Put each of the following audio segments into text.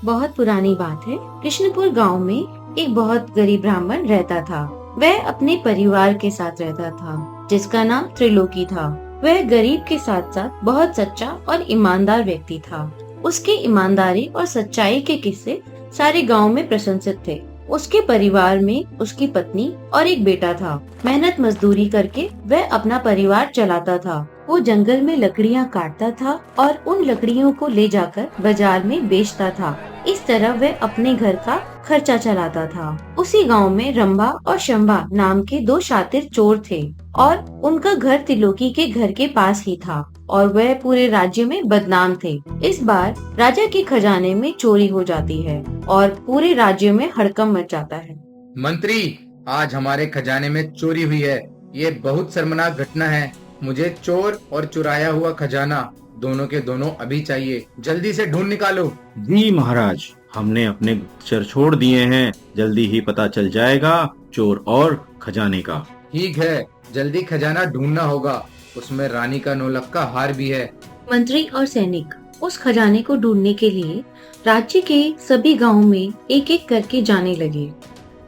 बहुत पुरानी बात है। कृष्णपुर गांव में एक बहुत गरीब ब्राह्मण रहता था। वह अपने परिवार के साथ रहता था, जिसका नाम त्रिलोकी था। वह गरीब के साथ साथ बहुत सच्चा और ईमानदार व्यक्ति था। उसके ईमानदारी और सच्चाई के किस्से सारे गांव में प्रशंसित थे। उसके परिवार में उसकी पत्नी और एक बेटा था। मेहनत मजदूरी करके वह अपना परिवार चलाता था। वो जंगल में लकड़ियाँ काटता था और उन लकड़ियों को ले जाकर बाजार में बेचता था। इस तरह वह अपने घर का खर्चा चलाता था। उसी गांव में रंभा और शंभा नाम के दो शातिर चोर थे और उनका घर त्रिलोकी के घर के पास ही था और वह पूरे राज्य में बदनाम थे। इस बार राजा के खजाने में चोरी हो जाती है और पूरे राज्य में हड़कंप मच जाता है। मंत्री, आज हमारे खजाने में चोरी हुई है। ये बहुत शर्मनाक घटना है। मुझे चोर और चुराया हुआ खजाना दोनों के दोनों अभी चाहिए। जल्दी से ढूंढ निकालो। जी महाराज, हमने अपने गुप्तचर छोड़ दिए हैं। जल्दी ही पता चल जाएगा चोर और खजाने का। ठीक है, जल्दी खजाना ढूंढना होगा। उसमें रानी का नौलखा हार भी है। मंत्री और सैनिक उस खजाने को ढूंढने के लिए राज्य के सभी गांवों में एक एक करके जाने लगे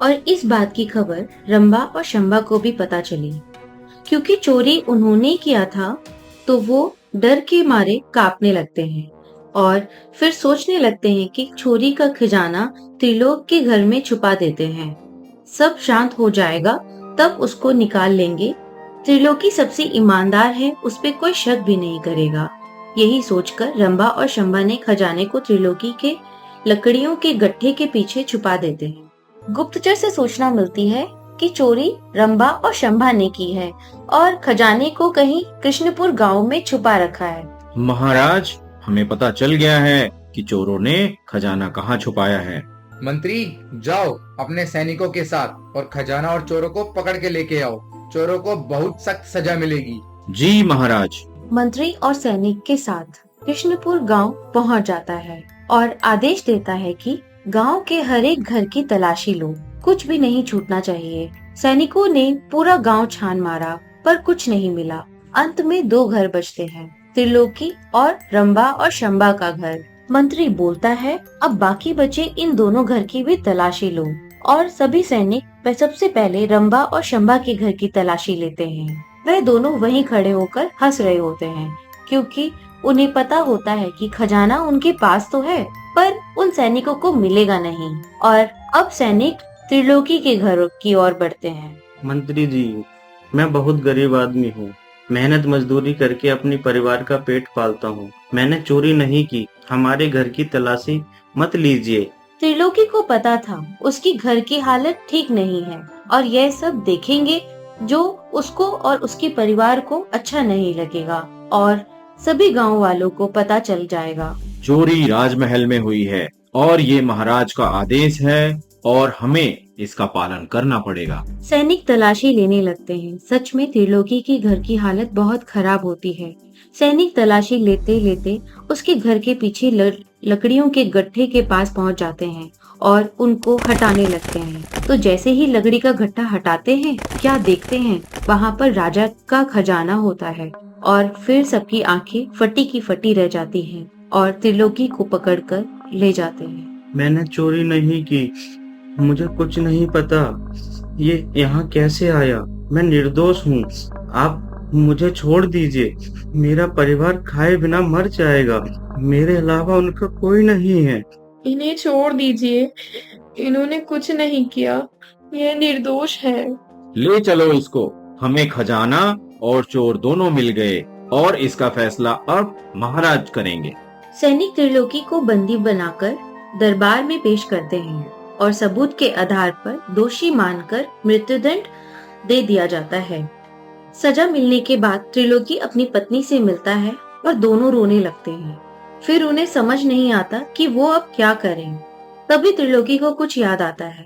और इस बात की खबर रंभा और शंभा को भी पता चली। क्योंकि चोरी उन्होंने किया था तो वो डर के मारे कांपने लगते हैं और फिर सोचने लगते हैं कि चोरी का खजाना त्रिलोक के घर में छुपा देते हैं। सब शांत हो जाएगा तब उसको निकाल लेंगे। त्रिलोकी सबसे ईमानदार है, उस पे कोई शक भी नहीं करेगा। यही सोचकर रंभा और शंभा ने खजाने को त्रिलोकी के लकड़ियों के गट्ठे के पीछे छुपा देते हैं। गुप्तचर से सूचना मिलती है कि चोरी रंभा और शंभा ने की है और खजाने को कहीं कृष्णपुर गांव में छुपा रखा है। महाराज, हमें पता चल गया है कि चोरों ने खजाना कहाँ छुपाया है। मंत्री, जाओ अपने सैनिकों के साथ और खजाना और चोरों को पकड़ के लेके आओ। चोरों को बहुत सख्त सजा मिलेगी। जी महाराज। मंत्री और सैनिक के साथ कृष्णपुर गांव पहुंच जाता है और आदेश देता है कि गांव के हर एक घर की तलाशी लो, कुछ भी नहीं छूटना चाहिए। सैनिकों ने पूरा गांव छान मारा पर कुछ नहीं मिला। अंत में दो घर बचते हैं, त्रिलोकी और रंभा और शंभा का घर। मंत्री बोलता है, अब बाकी बचे इन दोनों घर की भी तलाशी लो और सभी सैनिक सबसे पहले रंभा और शंभा के घर की तलाशी लेते हैं। वह दोनों वहीं खड़े होकर हंस रहे होते हैं क्योंकि उन्हें पता होता है कि खजाना उनके पास तो है पर उन सैनिकों को मिलेगा नहीं। और अब सैनिक त्रिलोकी के घर की ओर बढ़ते हैं। मंत्री जी, मैं बहुत गरीब आदमी हूँ। मेहनत मजदूरी करके अपने परिवार का पेट पालता हूँ। मैंने चोरी नहीं की। हमारे घर की तलाशी मत लीजिए। त्रिलोकी को पता था उसकी घर की हालत ठीक नहीं है और यह सब देखेंगे जो उसको और उसके परिवार को अच्छा नहीं लगेगा और सभी गांव वालों को पता चल जाएगा। चोरी राजमहल में हुई है और ये महाराज का आदेश है और हमें इसका पालन करना पड़ेगा। सैनिक तलाशी लेने लगते हैं। सच में त्रिलोकी के घर की हालत बहुत खराब होती है। सैनिक तलाशी लेते लेते उसके घर के पीछे लकड़ियों के गट्ठे के पास पहुंच जाते हैं और उनको हटाने लगते हैं। तो जैसे ही लकड़ी का गट्ठा हटाते हैं, क्या देखते हैं वहाँ पर राजा का खजाना होता है और फिर सबकी आंखें फटी की फटी रह जाती हैं और त्रिलोकी को पकड़कर ले जाते हैं। मैंने चोरी नहीं की। मुझे कुछ नहीं पता। ये यहाँ कैसे आया? मैं निर्दोष हूँ। आप मुझे छोड़ दीजिए। मेरा परिवार खाए बिना मर जाएगा। मेरे अलावा उनका कोई नहीं है। इन्हें छोड़ दीजिए, इन्होंने कुछ नहीं किया, ये निर्दोष है। ले चलो इसको। हमें खजाना और चोर दोनों मिल गए और इसका फैसला अब महाराज करेंगे। सैनिक त्रिलोकी को बंदी बनाकर दरबार में पेश करते हैं और सबूत के आधार पर दोषी मानकर मृत्युदंड दे दिया जाता है। सजा मिलने के बाद त्रिलोकी अपनी पत्नी से मिलता है और दोनों रोने लगते हैं। फिर उन्हें समझ नहीं आता कि वो अब क्या करें। तभी त्रिलोकी को कुछ याद आता है।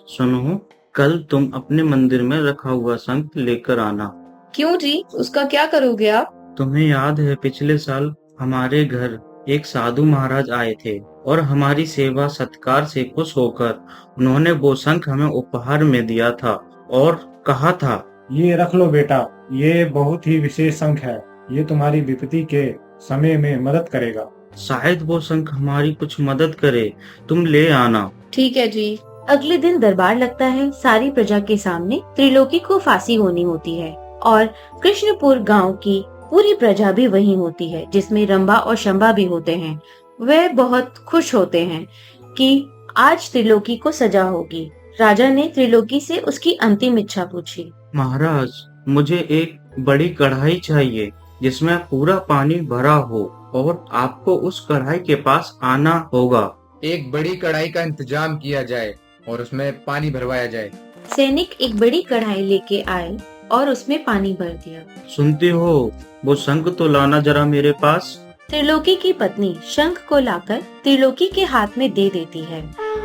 सुनो, कल तुम अपने मंदिर में रखा हुआ शंख लेकर आना। क्यों जी, उसका क्या करोगे आप? तुम्हें याद है पिछले साल हमारे घर एक साधु महाराज आए थे और हमारी सेवा सत्कार से खुश होकर उन्होंने वो शंख हमें उपहार में दिया था और कहा था, ये रख लो बेटा, ये बहुत ही विशेष शंख है। ये तुम्हारी विपत्ति के समय में मदद करेगा। शायद वो शंख हमारी कुछ मदद करे। तुम ले आना। ठीक है जी। अगले दिन दरबार लगता है। सारी प्रजा के सामने त्रिलोकी को फांसी होनी होती है और कृष्णपुर गांव की पूरी प्रजा भी वहीं होती है, जिसमें रंभा और शंभा भी होते हैं। वे बहुत खुश होते हैं कि आज त्रिलोकी को सजा होगी। राजा ने त्रिलोकी से उसकी अंतिम इच्छा पूछी। महाराज, मुझे एक बड़ी कढ़ाई चाहिए जिसमें पूरा पानी भरा हो और आपको उस कढ़ाई के पास आना होगा। एक बड़ी कढ़ाई का इंतजाम किया जाए और उसमें पानी भरवाया जाए। सैनिक एक बड़ी कढ़ाई लेके आए और उसमें पानी भर दिया। सुनती हो, वो शंख तो लाना जरा मेरे पास। त्रिलोकी की पत्नी शंख को लाकर त्रिलोकी के हाथ में दे देती है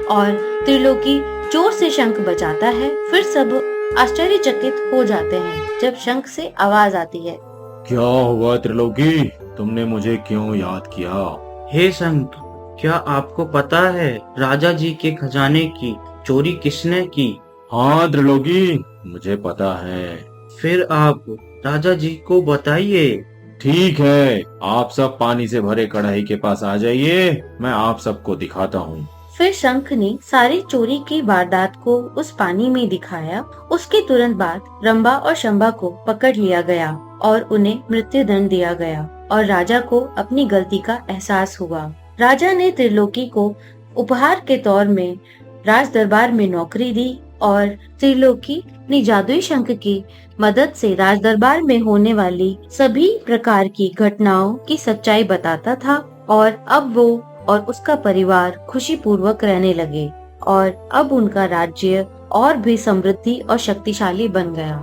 और त्रिलोकी जोर से शंख बजाता है। फिर सब आश्चर्यचकित हो जाते हैं जब शंख से आवाज आती है। क्या हुआ त्रिलोकी, तुमने मुझे क्यों याद किया? हे शंख, क्या आपको पता है राजा जी के खजाने की चोरी किसने की? हाँ त्रिलोकी, मुझे पता है। फिर आप राजा जी को बताइए। ठीक है, आप सब पानी से भरे कढ़ाई के पास आ जाइए, मैं आप सबको दिखाता हूँ। फिर शंख ने सारी चोरी की वारदात को उस पानी में दिखाया। उसके तुरंत बाद रंभा और शंभा को पकड़ लिया गया और उन्हें मृत्युदंड दिया गया और राजा को अपनी गलती का एहसास हुआ। राजा ने त्रिलोकी को उपहार के तौर में राज दरबार में नौकरी दी और त्रिलोकी अपनी जादुई शंख की मदद से राज दरबार में होने वाली सभी प्रकार की घटनाओं की सच्चाई बताता था और अब वो और उसका परिवार खुशी पूर्वक रहने लगे और अब उनका राज्य और भी समृद्धि और शक्तिशाली बन गया।